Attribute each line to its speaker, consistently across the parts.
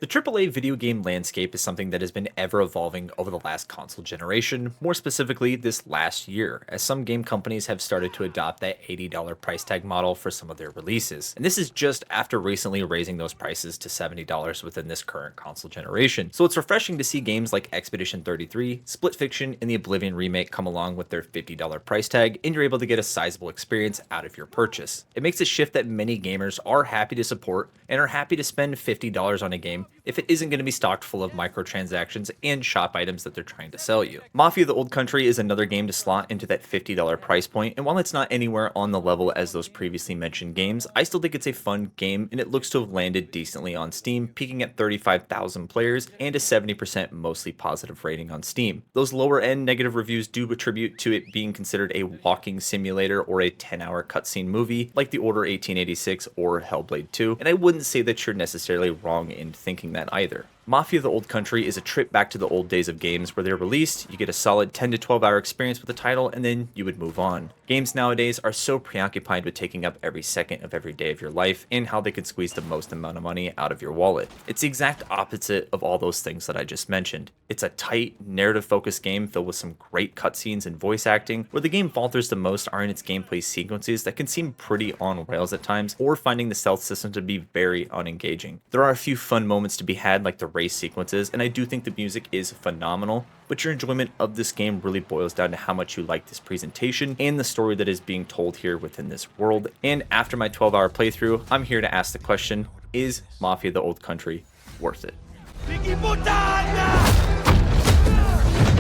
Speaker 1: The AAA video game landscape is something that has been ever evolving over the last console generation, more specifically this last year, as some game companies have started to adopt that $80 price tag model for some of their releases. And this is just after recently raising those prices to $70 within this current console generation. So it's refreshing to see games like Expedition 33, Split Fiction, and the Oblivion remake come along with their $50 price tag, and you're able to get a sizable experience out of your purchase. It makes a shift that many gamers are happy to support and are happy to spend $50 on a game if it isn't going to be stocked full of microtransactions and shop items that they're trying to sell you. Mafia the Old Country is another game to slot into that $50 price point, and while it's not anywhere on the level as those previously mentioned games, I still think it's a fun game, and it looks to have landed decently on Steam, peaking at 35,000 players and a 70% mostly positive rating on Steam. Those lower end negative reviews do attribute to it being considered a walking simulator or a 10-hour cutscene movie like The Order 1886 or Hellblade 2, and I wouldn't say that you're necessarily wrong in thinking that either. Mafia the Old Country is a trip back to the old days of games where they're released, you get a solid 10 to 12 hour experience with the title, and then you would move on. Games nowadays are so preoccupied with taking up every second of every day of your life and how they can squeeze the most amount of money out of your wallet. It's the exact opposite of all those things that I just mentioned. It's a tight, narrative-focused game filled with some great cutscenes and voice acting. Where the game falters the most are in its gameplay sequences that can seem pretty on rails at times, or finding the stealth system to be very unengaging. There are a few fun moments to be had like the race sequences, and I do think the music is phenomenal, but your enjoyment of this game really boils down to how much you like this presentation and the story that is being told here within this world. And after my 12-hour playthrough, I'm here to ask the question, is Mafia the Old Country worth it?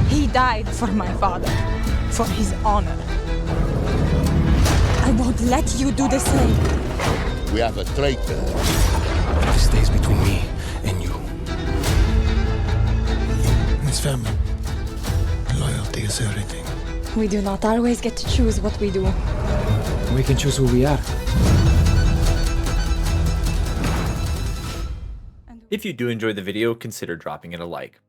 Speaker 2: He died for my father, for his honor. I won't let you do the same.
Speaker 3: We have a traitor.
Speaker 4: This stays between me and you.
Speaker 5: It's family. Loyalty is everything.
Speaker 2: We do not always get to choose what we do.
Speaker 4: We can choose who we are.
Speaker 1: If you do enjoy the video, consider dropping it a like.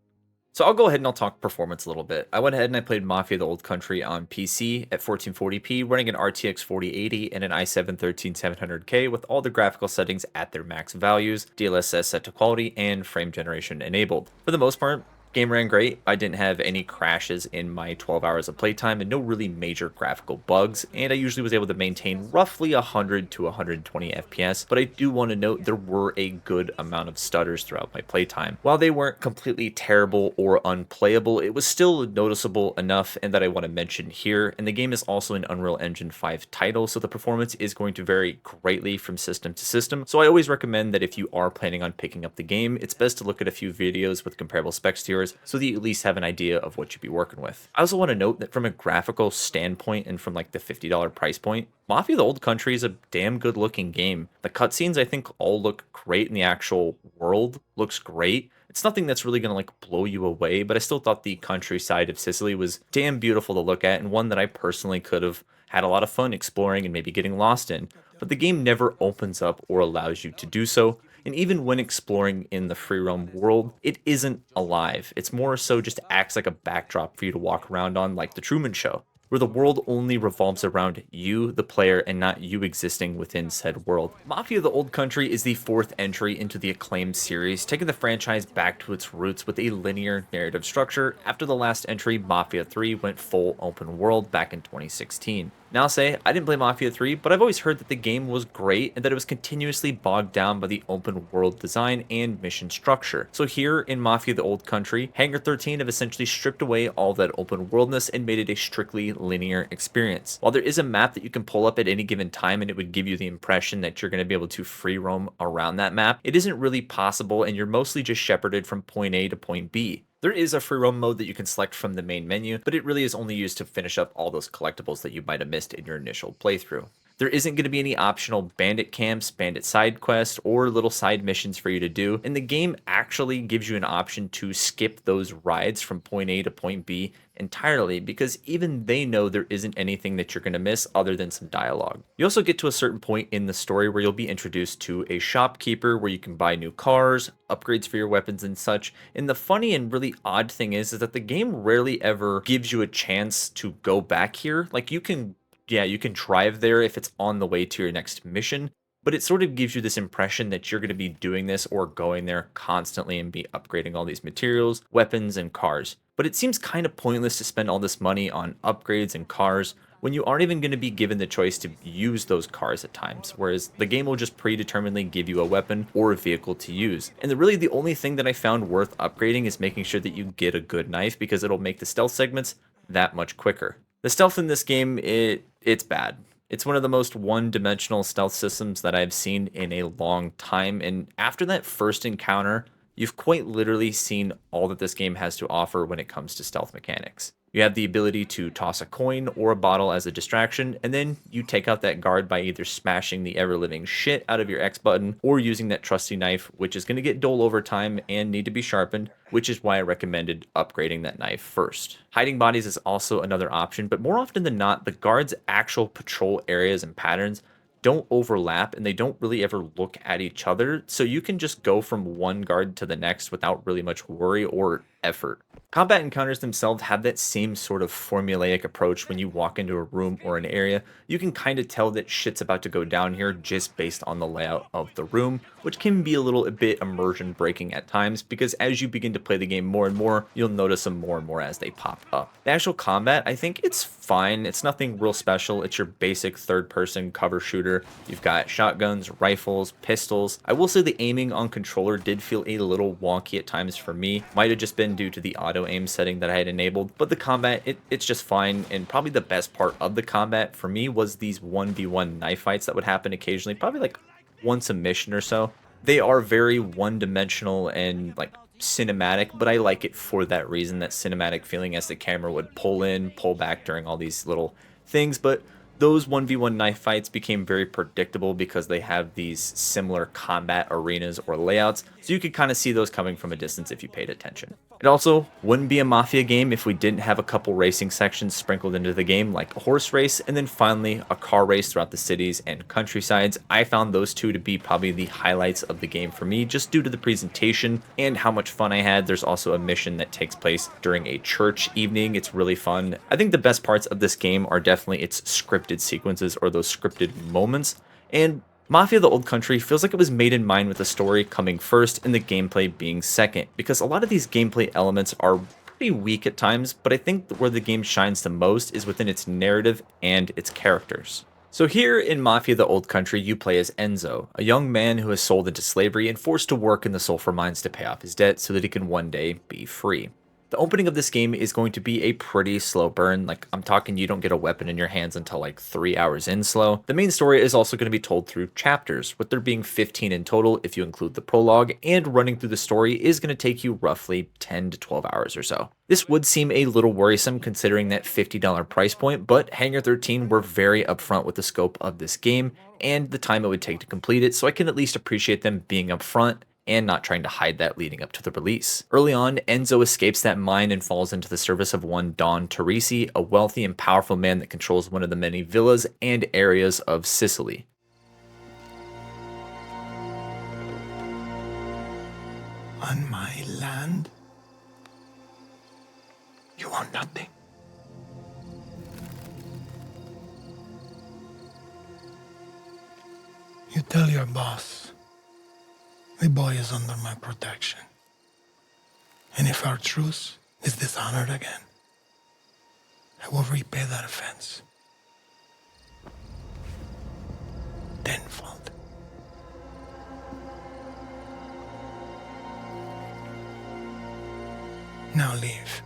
Speaker 1: So I'll go ahead and I'll talk performance a little bit. I went ahead and I played Mafia the Old Country on PC at 1440p, running an RTX 4080 and an i7-13700K with all the graphical settings at their max values, DLSS set to quality, and frame generation enabled. For the most part, game ran great. I didn't have any crashes in my 12 hours of playtime and no really major graphical bugs, and I usually was able to maintain roughly 100 to 120 FPS, but I do want to note there were a good amount of stutters throughout my playtime. While they weren't completely terrible or unplayable, it was still noticeable enough and that I want to mention here, and the game is also an Unreal Engine 5 title, so the performance is going to vary greatly from system to system, so I always recommend that if you are planning on picking up the game, it's best to look at a few videos with comparable specs to yours so that you at least have an idea of what you'd be working with. I also want to note that from a graphical standpoint and from like the $50 price point, Mafia the Old Country is a damn good looking game. The cutscenes I think all look great and the actual world looks great. It's nothing that's really going to like blow you away, but I still thought the countryside of Sicily was damn beautiful to look at and one that I personally could have had a lot of fun exploring and maybe getting lost in. But the game never opens up or allows you to do so. And even when exploring in the free roam world, it isn't alive. It's more so just acts like a backdrop for you to walk around on like the Truman Show, where the world only revolves around you, the player, and not you existing within said world. Mafia the Old Country is the fourth entry into the acclaimed series, taking the franchise back to its roots with a linear narrative structure after the last entry, Mafia 3, went full open world back in 2016. Now I'll say, I didn't play Mafia 3, but I've always heard that the game was great and that it was continuously bogged down by the open world design and mission structure. So here in Mafia the Old Country, Hangar 13 have essentially stripped away all that open worldness and made it a strictly linear experience. While there is a map that you can pull up at any given time and it would give you the impression that you're going to be able to free roam around that map, it isn't really possible and you're mostly just shepherded from point A to point B. There is a free roam mode that you can select from the main menu, but it really is only used to finish up all those collectibles that you might have missed in your initial playthrough. There isn't going to be any optional bandit camps, bandit side quests, or little side missions for you to do, and the game actually gives you an option to skip those rides from point A to point B entirely because even they know there isn't anything that you're going to miss other than some dialogue. You also get to a certain point in the story where you'll be introduced to a shopkeeper where you can buy new cars, upgrades for your weapons and such, and the funny and really odd thing is that the game rarely ever gives you a chance to go back here. Like you can drive there if it's on the way to your next mission, but it sort of gives you this impression that you're going to be doing this or going there constantly and be upgrading all these materials, weapons, and cars. But it seems kind of pointless to spend all this money on upgrades and cars when you aren't even going to be given the choice to use those cars at times, whereas the game will just predeterminedly give you a weapon or a vehicle to use. And really the only thing that I found worth upgrading is making sure that you get a good knife, because it'll make the stealth segments that much quicker. The stealth in this game, it's bad. It's one of the most one-dimensional stealth systems that I've seen in a long time, and after that first encounter, you've quite literally seen all that this game has to offer when it comes to stealth mechanics. You have the ability to toss a coin or a bottle as a distraction, and then you take out that guard by either smashing the ever-living shit out of your X button or using that trusty knife, which is going to get dull over time and need to be sharpened, which is why I recommended upgrading that knife first. Hiding bodies is also another option, but more often than not, the guard's actual patrol areas and patterns don't overlap and they don't really ever look at each other, so you can just go from one guard to the next without really much worry or effort. Combat encounters themselves have that same sort of formulaic approach. When you walk into a room or an area, you can kind of tell that shit's about to go down here just based on the layout of the room, which can be a little bit immersion breaking at times, because as you begin to play the game more and more, you'll notice them more and more as they pop up. The actual combat, I think it's fine. It's nothing real special. It's your basic third-person cover shooter. You've got shotguns, rifles, pistols. I will say the aiming on controller did feel a little wonky at times for me. Might have just been due to the auto aim setting that I had enabled, but the combat, it's just fine. And probably the best part of the combat for me was these 1v1 knife fights that would happen occasionally, probably like once a mission or so. They are very one-dimensional and like cinematic, but I like it for that reason, that cinematic feeling as the camera would pull in, pull back during all these little things. But those 1v1 knife fights became very predictable because they have these similar combat arenas or layouts, so you could kind of see those coming from a distance if you paid attention. It also wouldn't be a Mafia game if we didn't have a couple racing sections sprinkled into the game, like a horse race, and then finally a car race throughout the cities and countrysides. I found those two to be probably the highlights of the game for me, just due to the presentation and how much fun I had. There's also a mission that takes place during a church evening. It's really fun. I think the best parts of this game are definitely its scripted sequences, or those scripted moments, and Mafia the Old Country feels like it was made in mind with the story coming first and the gameplay being second, because a lot of these gameplay elements are pretty weak at times, but I think where the game shines the most is within its narrative and its characters. So here in Mafia the Old Country, you play as Enzo, a young man who is sold into slavery and forced to work in the sulfur mines to pay off his debt so that he can one day be free. The opening of this game is going to be a pretty slow burn. Like, I'm talking, you don't get a weapon in your hands until like 3 hours in slow. The main story is also going to be told through chapters, with there being 15 in total if you include the prologue, and running through the story is going to take you roughly 10 to 12 hours or so. This would seem a little worrisome considering that $50 price point, but Hangar 13 were very upfront with the scope of this game and the time it would take to complete it, so I can at least appreciate them being upfront and not trying to hide that leading up to the release. Early on, Enzo escapes that mine and falls into the service of one Don Teresi, a wealthy and powerful man that controls one of the many villas and areas of Sicily.
Speaker 5: On my land, you want nothing. You tell your boss the boy is under my protection. And if our truce is dishonored again, I will repay that offense tenfold. Now leave.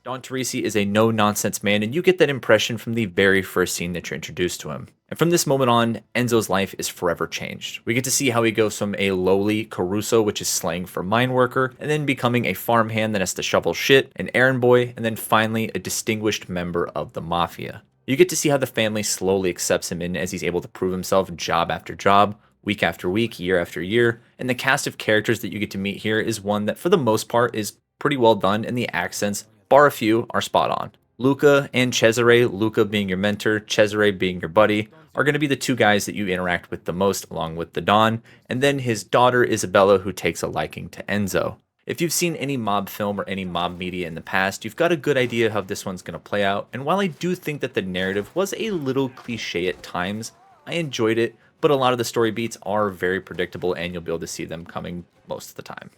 Speaker 1: Don Teresi is a no-nonsense man, and you get that impression from the very first scene that you're introduced to him. And from this moment on, Enzo's life is forever changed. We get to see how he goes from a lowly Caruso, which is slang for mine worker, and then becoming a farmhand that has to shovel shit, an errand boy, and then finally a distinguished member of the Mafia. You get to see how the family slowly accepts him in as he's able to prove himself job after job, week after week, year after year, and the cast of characters that you get to meet here is one that for the most part is pretty well done, and the accents, bar a few, are spot on. Luca and Cesare, Luca being your mentor, Cesare being your buddy, are going to be the two guys that you interact with the most, along with the Don, and then his daughter Isabella, who takes a liking to Enzo. If you've seen any mob film or any mob media in the past, you've got a good idea how this one's going to play out, and while I do think that the narrative was a little cliche at times, I enjoyed it, but a lot of the story beats are very predictable and you'll be able to see them coming most of the time.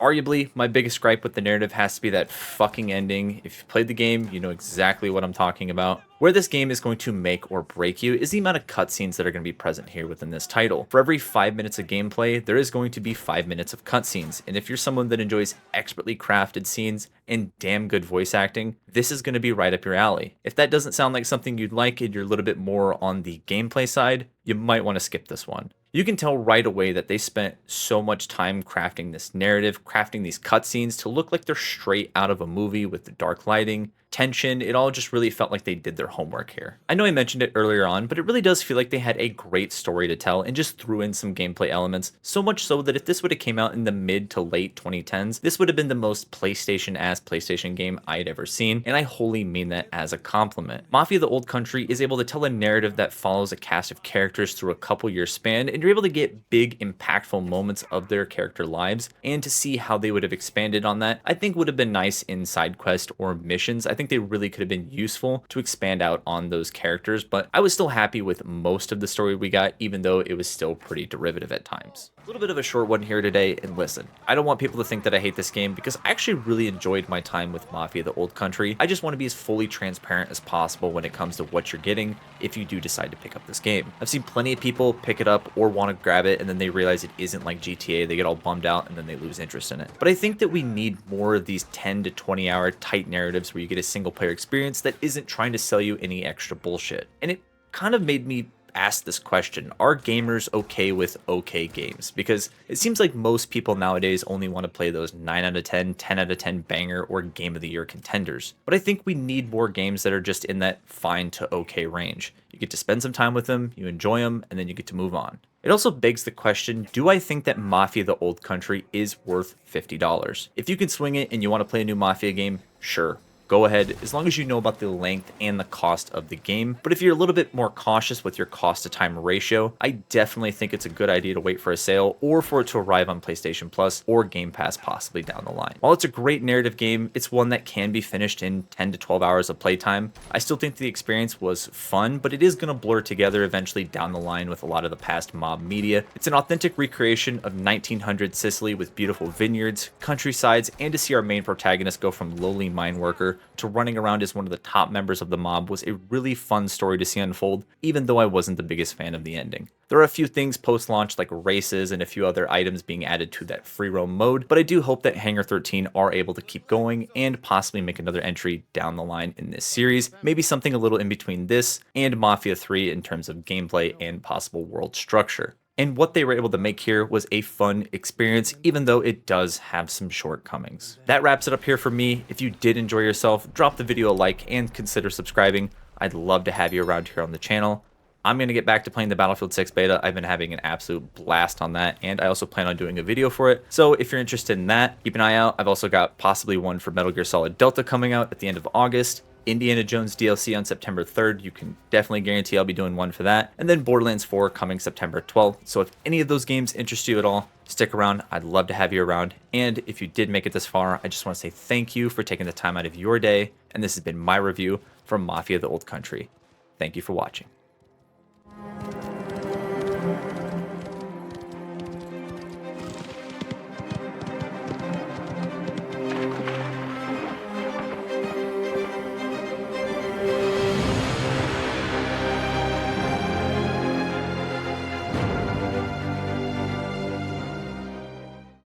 Speaker 1: Arguably, my biggest gripe with the narrative has to be that fucking ending. If you played the game, you know exactly what I'm talking about. Where this game is going to make or break you is the amount of cutscenes that are going to be present here within this title. For every 5 minutes of gameplay, there is going to be 5 minutes of cutscenes, and if you're someone that enjoys expertly crafted scenes and damn good voice acting, this is going to be right up your alley. If that doesn't sound like something you'd like and you're a little bit more on the gameplay side, you might want to skip this one. You can tell right away that they spent so much time crafting this narrative, crafting these cutscenes to look like they're straight out of a movie with the dark lighting, tension. It all just really felt like they did their homework here. I know I mentioned it earlier on, but it really does feel like they had a great story to tell and just threw in some gameplay elements, so much so that if this would have came out in the mid to late 2010s, this would have been the most PlayStation-ass PlayStation game I'd ever seen, and I wholly mean that as a compliment. Mafia: The Old Country is able to tell a narrative that follows a cast of characters through a couple year span, and you're able to get big, impactful moments of their character lives, and to see how they would have expanded on that, I think would have been nice in side quest or missions. I think they really could have been useful to expand out on those characters, but I was still happy with most of the story we got, even though it was still pretty derivative at times. A little bit of a short one here today, and listen, I don't want people to think that I hate this game because I actually really enjoyed my time with Mafia: The Old Country. I just want to be as fully transparent as possible when it comes to what you're getting if you do decide to pick up this game. I've seen plenty of people pick it up or want to grab it and then they realize it isn't like GTA, they get all bummed out and then they lose interest in it. But I think that we need more of these 10 to 20 hour tight narratives where you get a single player experience that isn't trying to sell you any extra bullshit. And it kind of made me ask this question: are gamers okay with okay games? Because it seems like most people nowadays only want to play those 9 out of 10, 10 out of 10 banger or game of the year contenders. But I think we need more games that are just in that fine to okay range. You get to spend some time with them, you enjoy them, and then you get to move on. It also begs the question, do I think that Mafia: The Old Country is worth $50? If you can swing it and you want to play a new Mafia game, sure. Go ahead, as long as you know about the length and the cost of the game. But if you're a little bit more cautious with your cost to time ratio, I definitely think it's a good idea to wait for a sale or for it to arrive on PlayStation Plus or Game Pass possibly down the line. While it's a great narrative game, it's one that can be finished in 10 to 12 hours of playtime. I still think the experience was fun, but it is going to blur together eventually down the line with a lot of the past mob media. It's an authentic recreation of 1900 Sicily with beautiful vineyards, countrysides, and to see our main protagonist go from lowly mine worker to running around as one of the top members of the mob was a really fun story to see unfold, even though I wasn't the biggest fan of the ending. There are a few things post-launch like races and a few other items being added to that free roam mode, but I do hope that Hangar 13 are able to keep going and possibly make another entry down the line in this series, maybe something a little in between this and Mafia 3 in terms of gameplay and possible world structure. And what they were able to make here was a fun experience, even though it does have some shortcomings. That wraps it up here for me. If you did enjoy yourself, drop the video a like and consider subscribing. I'd love to have you around here on the channel. I'm going to get back to playing the Battlefield 6 beta. I've been having an absolute blast on that, and I also plan on doing a video for it. So if you're interested in that, keep an eye out. I've also got possibly one for Metal Gear Solid Delta coming out at the end of August. Indiana Jones DLC on September 3rd. You can definitely guarantee I'll be doing one for that. And then Borderlands 4 coming September 12th. So if any of those games interest you at all, stick around. I'd love to have you around. And if you did make it this far, I just want to say thank you for taking the time out of your day. And this has been my review from Mafia: The Old Country. Thank you for watching.